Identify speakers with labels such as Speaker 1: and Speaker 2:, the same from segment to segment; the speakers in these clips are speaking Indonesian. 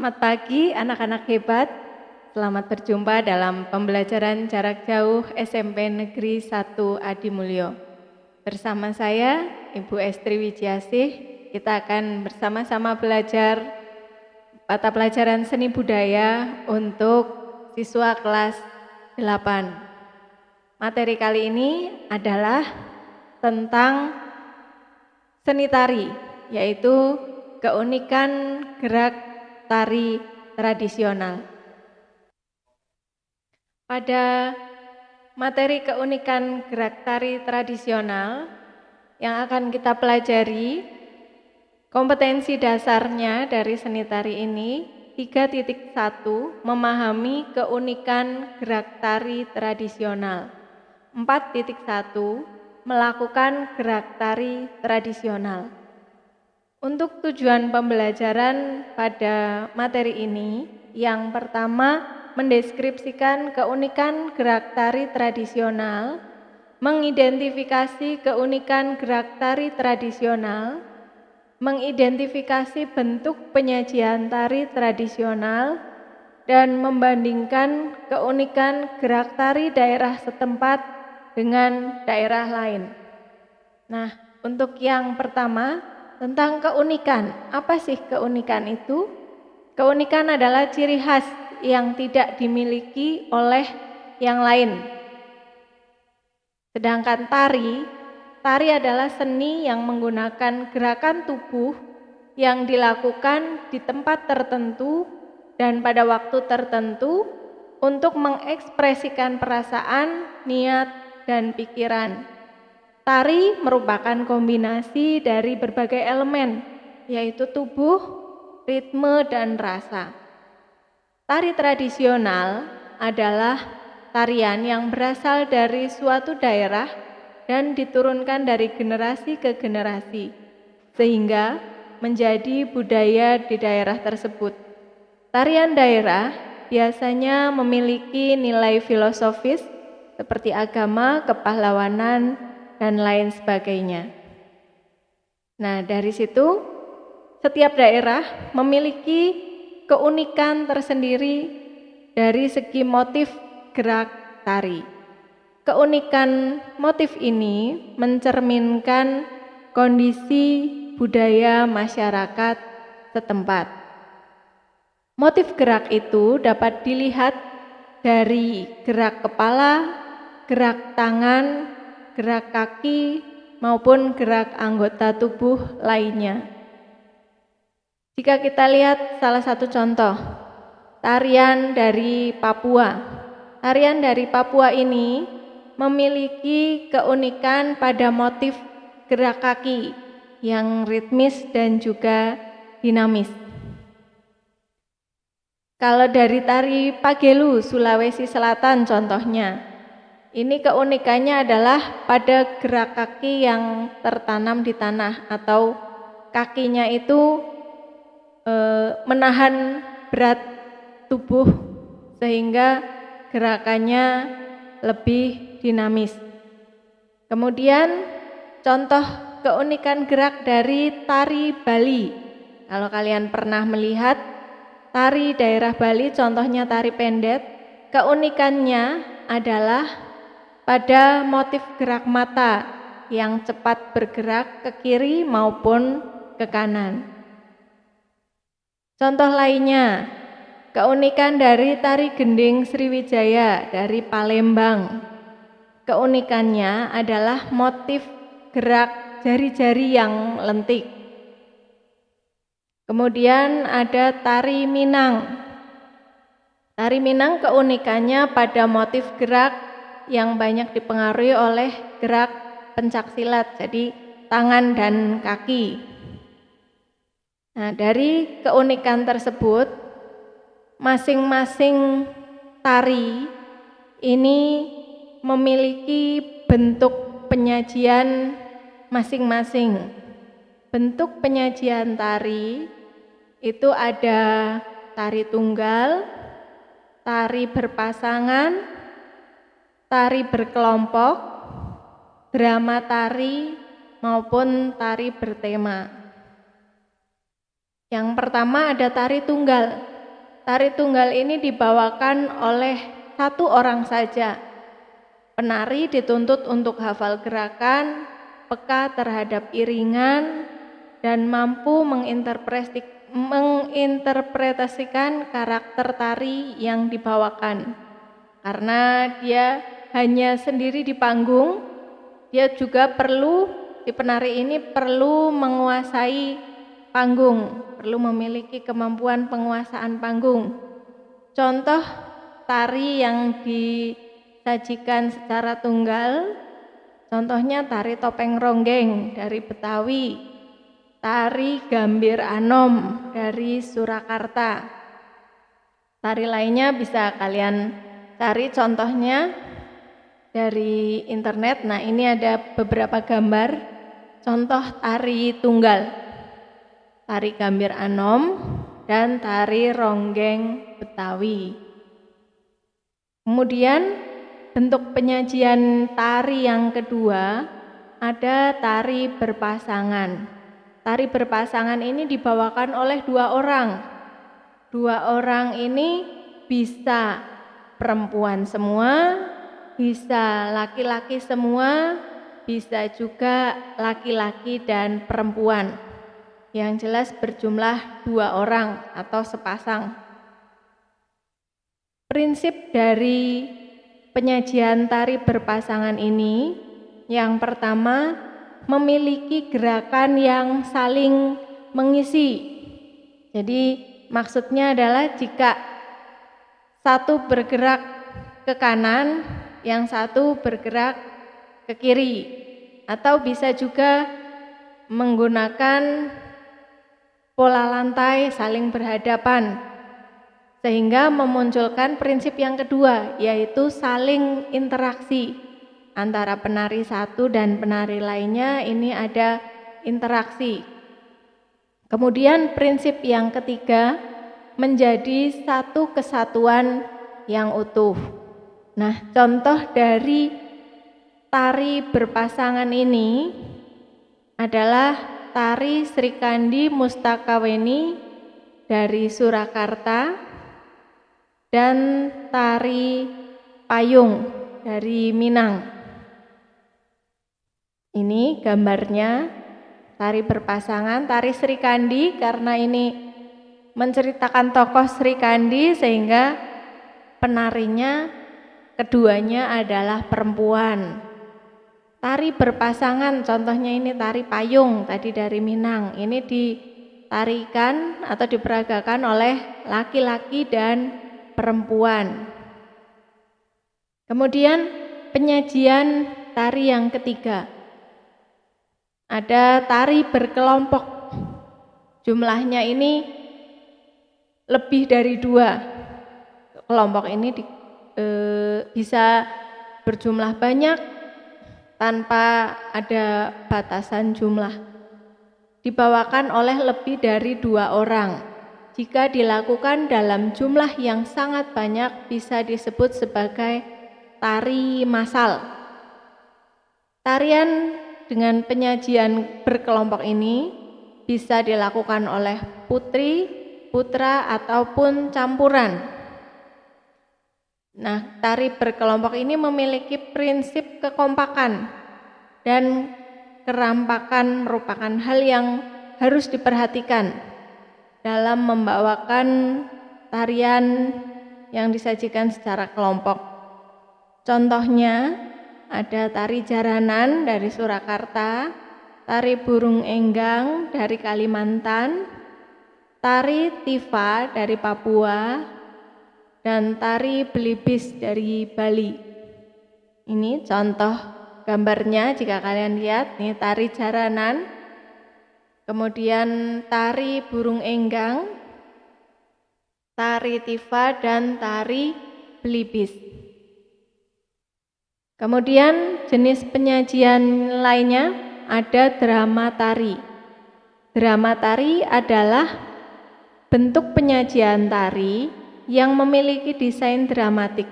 Speaker 1: Selamat pagi anak-anak hebat. Selamat berjumpa dalam pembelajaran jarak jauh SMP Negeri 1 Adimulyo. Bersama saya, Ibu Estri Wijiasih, kita akan bersama-sama belajar mata pelajaran seni budaya untuk siswa kelas 8. Materi kali ini adalah tentang seni tari, yaitu keunikan gerak tari tradisional. Pada materi keunikan gerak tari tradisional yang akan kita pelajari, kompetensi dasarnya dari seni tari ini 3.1 memahami keunikan gerak tari tradisional. 4.1 melakukan gerak tari tradisional. Untuk tujuan pembelajaran pada materi ini, yang pertama mendeskripsikan keunikan gerak tari tradisional, mengidentifikasi keunikan gerak tari tradisional, mengidentifikasi bentuk penyajian tari tradisional, dan membandingkan keunikan gerak tari daerah setempat dengan daerah lain. Nah, untuk yang pertama, tentang keunikan. Apa sih keunikan itu? Keunikan adalah ciri khas yang tidak dimiliki oleh yang lain. Sedangkan tari adalah seni yang menggunakan gerakan tubuh yang dilakukan di tempat tertentu dan pada waktu tertentu untuk mengekspresikan perasaan, niat, dan pikiran. Tari merupakan kombinasi dari berbagai elemen, yaitu tubuh, ritme, dan rasa. Tari tradisional adalah tarian yang berasal dari suatu daerah dan diturunkan dari generasi ke generasi, sehingga menjadi budaya di daerah tersebut. Tarian daerah biasanya memiliki nilai filosofis seperti agama, kepahlawanan, dan lain sebagainya. Nah, dari situ setiap daerah memiliki keunikan tersendiri dari segi motif gerak tari. Keunikan motif ini mencerminkan kondisi budaya masyarakat setempat. Motif gerak itu dapat dilihat dari gerak kepala, gerak tangan, gerak kaki, maupun gerak anggota tubuh lainnya. Jika kita lihat salah satu contoh, tarian dari Papua. Tarian dari Papua ini memiliki keunikan pada motif gerak kaki yang ritmis dan juga dinamis. Kalau dari tari Pagelu, Sulawesi Selatan contohnya, ini keunikannya adalah pada gerak kaki yang tertanam di tanah atau kakinya itu menahan berat tubuh sehingga gerakannya lebih dinamis. Kemudian contoh keunikan gerak dari tari Bali. Kalau kalian pernah melihat tari daerah Bali, contohnya tari pendet, keunikannya adalah pada motif gerak mata yang cepat bergerak ke kiri maupun ke kanan. Contoh lainnya, keunikan dari tari gending Sriwijaya dari Palembang. Keunikannya adalah motif gerak jari-jari yang lentik. Kemudian ada tari Minang. Tari Minang keunikannya pada motif gerak yang banyak dipengaruhi oleh gerak pencaksilat, jadi tangan dan kaki. Nah, dari keunikan tersebut, masing-masing tari ini memiliki bentuk penyajian masing-masing. Bentuk penyajian tari itu ada tari tunggal, tari berpasangan, tari berkelompok, drama tari, maupun tari bertema. Yang pertama ada tari tunggal. tari tunggal ini dibawakan oleh satu orang saja. Penari dituntut untuk hafal gerakan, peka terhadap iringan, dan mampu menginterpretasikan karakter tari yang dibawakan. Karena dia hanya sendiri di panggung, dia juga si penari ini perlu menguasai panggung, perlu memiliki kemampuan penguasaan panggung. Contoh tari yang disajikan secara tunggal, contohnya tari topeng ronggeng dari Betawi, tari gambir anom dari Surakarta. Tari lainnya bisa kalian cari contohnya dari internet. Nah, ini ada beberapa gambar contoh tari tunggal, tari gambir anom dan tari ronggeng Betawi. Kemudian bentuk penyajian tari yang kedua ada tari berpasangan. Tari berpasangan ini dibawakan oleh dua orang. Dua orang ini bisa perempuan semua, bisa laki-laki semua, bisa juga laki-laki dan perempuan. Yang jelas berjumlah dua orang atau sepasang. Prinsip dari penyajian tari berpasangan ini, yang pertama, memiliki gerakan yang saling mengisi. Jadi maksudnya adalah jika satu bergerak ke kanan, yang satu bergerak ke kiri, atau bisa juga menggunakan pola lantai saling berhadapan, sehingga memunculkan prinsip yang kedua, yaitu saling interaksi antara penari satu dan penari lainnya. Ini ada interaksi. Kemudian prinsip yang ketiga, menjadi satu kesatuan yang utuh. Nah, contoh dari tari berpasangan ini adalah tari Srikandi Mustakaweni dari Surakarta dan tari payung dari Minang. Ini gambarnya tari berpasangan, tari Srikandi, karena ini menceritakan tokoh Srikandi sehingga penarinya keduanya adalah perempuan. Tari berpasangan, contohnya ini tari payung tadi dari Minang. Ini ditarikan atau diperagakan oleh laki-laki dan perempuan. Kemudian penyajian tari yang ketiga, ada tari berkelompok. Jumlahnya ini lebih dari 2. Kelompok ini bisa berjumlah banyak tanpa ada batasan jumlah. Dibawakan oleh lebih dari 2 orang. Jika dilakukan dalam jumlah yang sangat banyak, bisa disebut sebagai tari massal. Tarian dengan penyajian berkelompok ini bisa dilakukan oleh putri, putra, ataupun campuran. Nah, tari berkelompok ini memiliki prinsip kekompakan dan kerampakan merupakan hal yang harus diperhatikan dalam membawakan tarian yang disajikan secara kelompok. Contohnya ada tari jaranan dari Surakarta, tari burung enggang dari Kalimantan, tari tifa dari Papua, dan tari belibis dari Bali. Ini contoh gambarnya jika kalian lihat, ini tari jaranan. Kemudian tari burung enggang, tari tifa, dan tari belibis. Kemudian jenis penyajian lainnya ada drama tari. Drama tari adalah bentuk penyajian tari yang memiliki desain dramatik.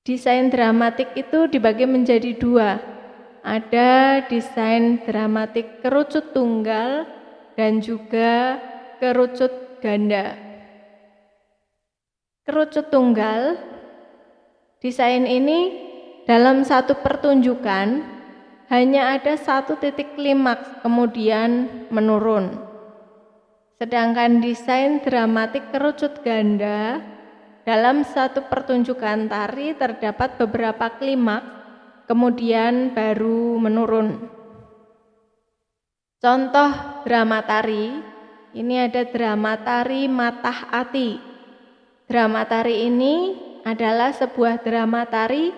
Speaker 1: Desain dramatik itu dibagi menjadi 2. Ada desain dramatik kerucut tunggal dan juga kerucut ganda. kerucut tunggal. Desain ini dalam satu pertunjukan hanya ada satu titik klimaks, kemudian menurun. Sedangkan desain dramatik kerucut ganda dalam satu pertunjukan tari terdapat beberapa klimaks, kemudian baru menurun. Contoh drama tari, ini ada drama tari Matah Ati. Drama tari ini adalah sebuah drama tari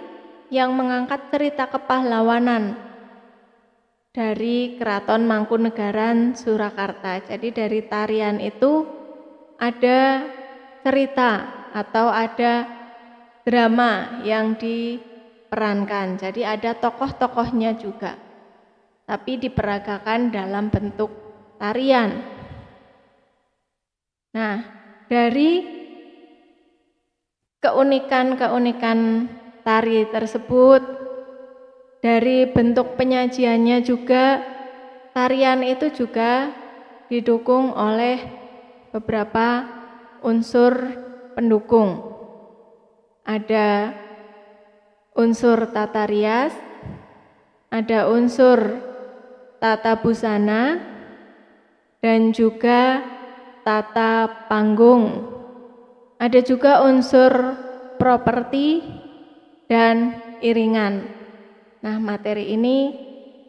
Speaker 1: yang mengangkat cerita kepahlawanan dari Keraton Mangkunegaran Surakarta. Jadi dari tarian itu ada cerita atau ada drama yang diperankan. Jadi ada tokoh-tokohnya juga, tapi diperagakan dalam bentuk tarian. Nah, dari keunikan-keunikan tari tersebut, dari bentuk penyajiannya juga, tarian itu juga didukung oleh beberapa unsur pendukung. Ada unsur tata rias, ada unsur tata busana, dan juga tata panggung. Ada juga unsur properti dan iringan. Nah, materi ini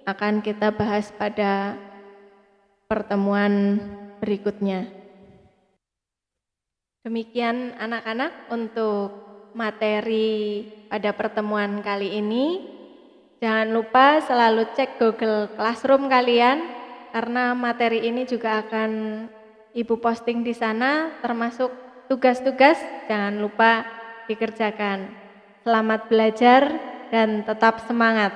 Speaker 1: akan kita bahas pada pertemuan berikutnya. Demikian anak-anak untuk materi pada pertemuan kali ini. Jangan lupa selalu cek Google Classroom kalian, karena materi ini juga akan Ibu posting di sana, termasuk tugas-tugas, jangan lupa dikerjakan. Selamat belajar dan tetap semangat.